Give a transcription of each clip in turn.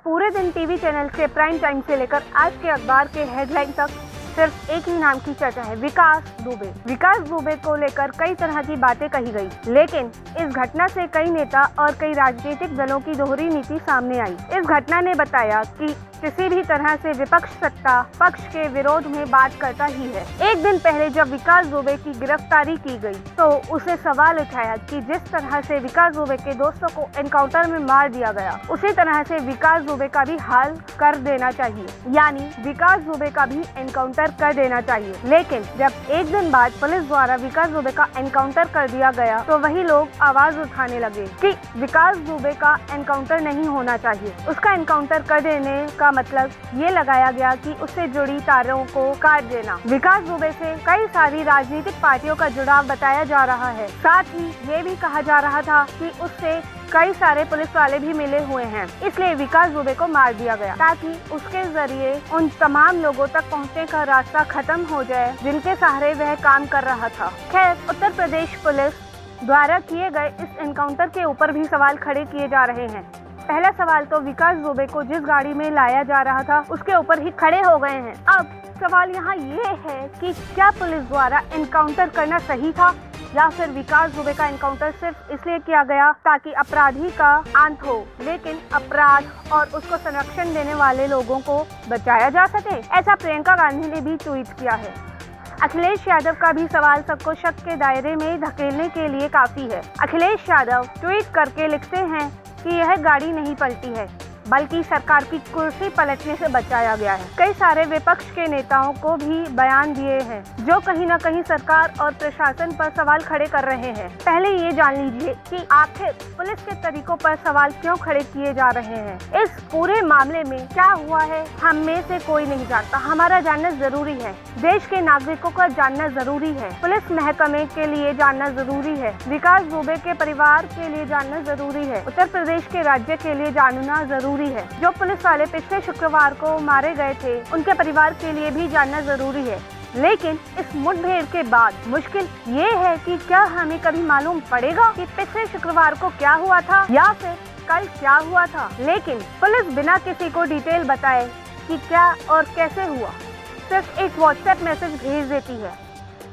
पूरे दिन TV channel से प्राइम टाइम से लेकर आज के अखबार के हेडलाइन तक सिर्फ एक ही नाम की चर्चा है, विकास दुबे। विकास दुबे को लेकर कई तरह की बातें कही गई, लेकिन इस घटना से कई नेता और कई राजनीतिक दलों की दोहरी नीति सामने आई। इस घटना ने बताया कि किसी भी तरह से विपक्ष सत्ता पक्ष के विरोध में बात करता ही है। एक दिन पहले जब विकास दुबे की गिरफ्तारी की गई, तो उसे सवाल उठाया कि जिस तरह से विकास दुबे के दोस्तों को एनकाउंटर में मार दिया गया, उसी तरह से विकास दुबे का भी हाल कर देना चाहिए, यानी विकास दुबे का भी एनकाउंटर कर देना चाहिए। लेकिन जब एक दिन बाद पुलिस द्वारा विकास दुबे का एनकाउंटर कर दिया गया, तो वही लोग आवाज उठाने लगे कि विकास दुबे का एनकाउंटर नहीं होना चाहिए। उसका एनकाउंटर कर देने का मतलब ये लगाया गया कि उससे जुड़ी तारों को काट देना। विकास दुबे से कई सारी राजनीतिक पार्टियों का जुड़ाव बताया जा रहा है। साथ ही ये भी कहा जा रहा था कि उससे कई सारे पुलिस वाले भी मिले हुए हैं, इसलिए विकास दुबे को मार दिया गया ताकि उसके जरिए उन तमाम लोगों तक पहुंचने का रास्ता खत्म हो जाए जिनके सहारे वह काम कर रहा था। खैर, उत्तर प्रदेश पुलिस द्वारा किए गए इस एनकाउंटर के ऊपर भी सवाल खड़े किए जा रहे हैं। पहला सवाल तो विकास दुबे को जिस गाड़ी में लाया जा रहा था उसके ऊपर ही खड़े हो गए हैं। अब सवाल यहाँ ये है कि क्या पुलिस द्वारा एनकाउंटर करना सही था, या फिर विकास दुबे का एनकाउंटर सिर्फ इसलिए किया गया ताकि अपराधी का अंत हो, लेकिन अपराध और उसको संरक्षण देने वाले लोगों को बचाया जा सके। ऐसा प्रियंका गांधी ने भी ट्वीट किया है। अखिलेश यादव का भी सवाल सबको शक के दायरे में धकेलने के लिए काफी है। अखिलेश यादव ट्वीट करके लिखते हैं कि यह गाड़ी नहीं पलटी है, बल्कि सरकार की कुर्सी पलटने से बचाया गया है। कई सारे विपक्ष के नेताओं को भी बयान दिए हैं जो कहीं न कहीं सरकार और प्रशासन पर सवाल खड़े कर रहे हैं। पहले ये जान लीजिए कि आखिर पुलिस के तरीकों पर सवाल क्यों खड़े किए जा रहे हैं। इस पूरे मामले में क्या हुआ है, हम में से कोई नहीं जानता। हमारा जानना जरूरी है, देश के नागरिकों का जानना जरूरी है, पुलिस महकमे के लिए जानना जरूरी है, विकास दुबे के परिवार के लिए जानना जरूरी है, उत्तर प्रदेश के राज्य के लिए जानना जरूरी है। जो पुलिस वाले पिछले शुक्रवार को मारे गए थे, उनके परिवार के लिए भी जानना जरूरी है। लेकिन इस मुठभेड़ के बाद मुश्किल ये है कि क्या हमें कभी मालूम पड़ेगा कि पिछले शुक्रवार को क्या हुआ था या फिर कल क्या हुआ था। लेकिन पुलिस बिना किसी को डिटेल बताए कि क्या और कैसे हुआ, सिर्फ एक व्हाट्सएप मैसेज भेज देती है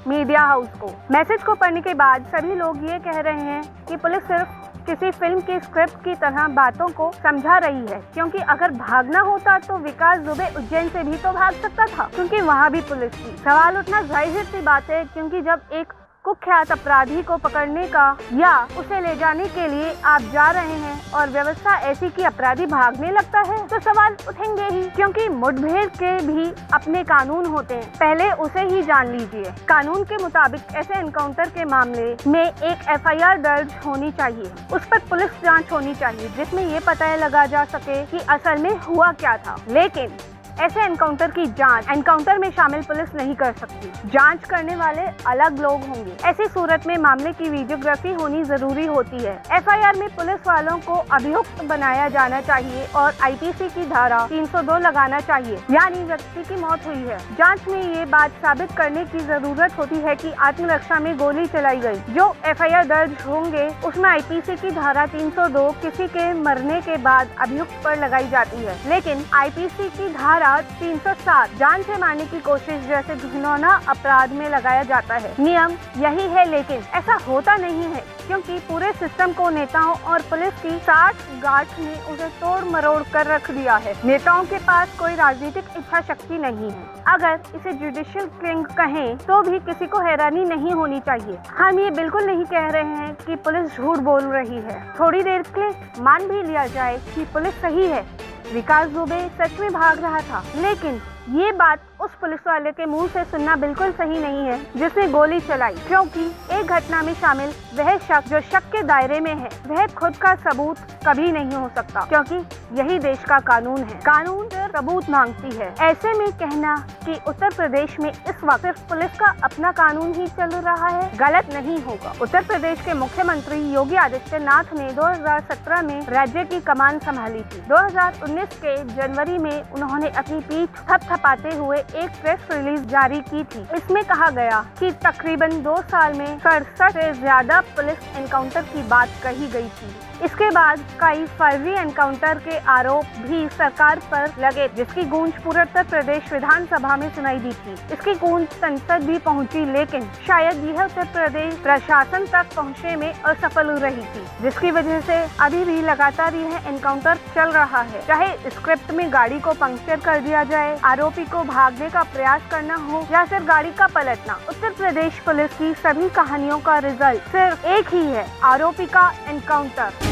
मीडिया हाउस को। मैसेज को पढ़ने के बाद सभी लोग ये कह रहे हैं कि पुलिस सिर्फ किसी फिल्म की स्क्रिप्ट की तरह बातों को समझा रही है, क्योंकि अगर भागना होता तो विकास दुबे उज्जैन से भी तो भाग सकता था, क्योंकि वहाँ भी पुलिस थी। सवाल उठना जायज सी बात है, क्योंकि जब एक कुख्यात अपराधी को पकड़ने का या उसे ले जाने के लिए आप जा रहे हैं और व्यवस्था ऐसी कि अपराधी भागने लगता है, तो सवाल उठेंगे ही, क्योंकि मुठभेड़ के भी अपने कानून होते हैं। पहले उसे ही जान लीजिए। कानून के मुताबिक ऐसे एनकाउंटर के मामले में एक एफआईआर दर्ज होनी चाहिए, उस पर पुलिस जांच होनी चाहिए, जिसमें ये पता लगा जा सके कि असल में हुआ क्या था। लेकिन ऐसे एनकाउंटर की जांच एनकाउंटर में शामिल पुलिस नहीं कर सकती। जांच करने वाले अलग लोग होंगे। ऐसी सूरत में मामले की वीडियोग्राफी होनी जरूरी होती है। एफआईआर में पुलिस वालों को अभियुक्त बनाया जाना चाहिए और आईपीसी की धारा 302 लगाना चाहिए, यानी व्यक्ति की मौत हुई है। जांच में ये बात साबित करने की जरूरत होती है कि आत्मरक्षा में गोली चलाई गई। जो एफआईआर दर्ज होंगे उसमें आईपीसी की धारा 302 किसी के मरने के बाद अभियुक्त पर लगाई जाती है, लेकिन आईपीसी की धारा 307 जान से मारने की कोशिश जैसे घिनौना अपराध में लगाया जाता है। नियम यही है, लेकिन ऐसा होता नहीं है, क्योंकि पूरे सिस्टम को नेताओं और पुलिस की साठ गांठ ने उसे तोड़ मरोड़ कर रख दिया है। नेताओं के पास कोई राजनीतिक इच्छा शक्ति नहीं है। अगर इसे जुडिशियल किंग कहें तो भी किसी को हैरानी नहीं होनी चाहिए। हम ये बिल्कुल नहीं कह रहे हैं कि पुलिस झूठ बोल रही है। थोड़ी देर के लिए मान भी लिया जाए कि पुलिस सही है, विकास दुबे सच में भाग रहा था, लेकिन ये बात उस पुलिस वाले के मुंह से सुनना बिल्कुल सही नहीं है जिसने गोली चलाई, क्योंकि एक घटना में शामिल वह शख्स जो शक के दायरे में है, वह खुद का सबूत कभी नहीं हो सकता, क्योंकि यही देश का कानून है। कानून सबूत मांगती है। ऐसे में कहना कि उत्तर प्रदेश में इस वक्त सिर्फ पुलिस का अपना कानून ही चल रहा है, गलत नहीं होगा। उत्तर प्रदेश के मुख्यमंत्री योगी आदित्यनाथ ने 2017 में राज्य की कमान संभाली थी। 2019 के जनवरी में उन्होंने अपनी पीठ थपथपाते हुए एक प्रेस रिलीज जारी की थी। इसमें कहा गया कि तकरीबन 2 साल में 67 से ज्यादा पुलिस एनकाउंटर की बात कही गई थी। इसके बाद कई फर्जी एनकाउंटर के आरोप भी सरकार पर लगे, जिसकी गूंज पूरे उत्तर प्रदेश विधानसभा में सुनाई दी थी। इसकी गूंज संसद भी पहुंची, लेकिन शायद यह उत्तर प्रदेश प्रशासन तक पहुंचने में असफल रही थी, जिसकी वजह से अभी भी लगातार यह एनकाउंटर चल रहा है। चाहे स्क्रिप्ट में गाड़ी को पंक्चर कर दिया जाए, आरोपी को भागने का प्रयास करना हो या फिर गाड़ी का पलटना, उत्तर प्रदेश पुलिस की सभी कहानियों का रिजल्ट सिर्फ एक ही है, आरोपी का एनकाउंटर।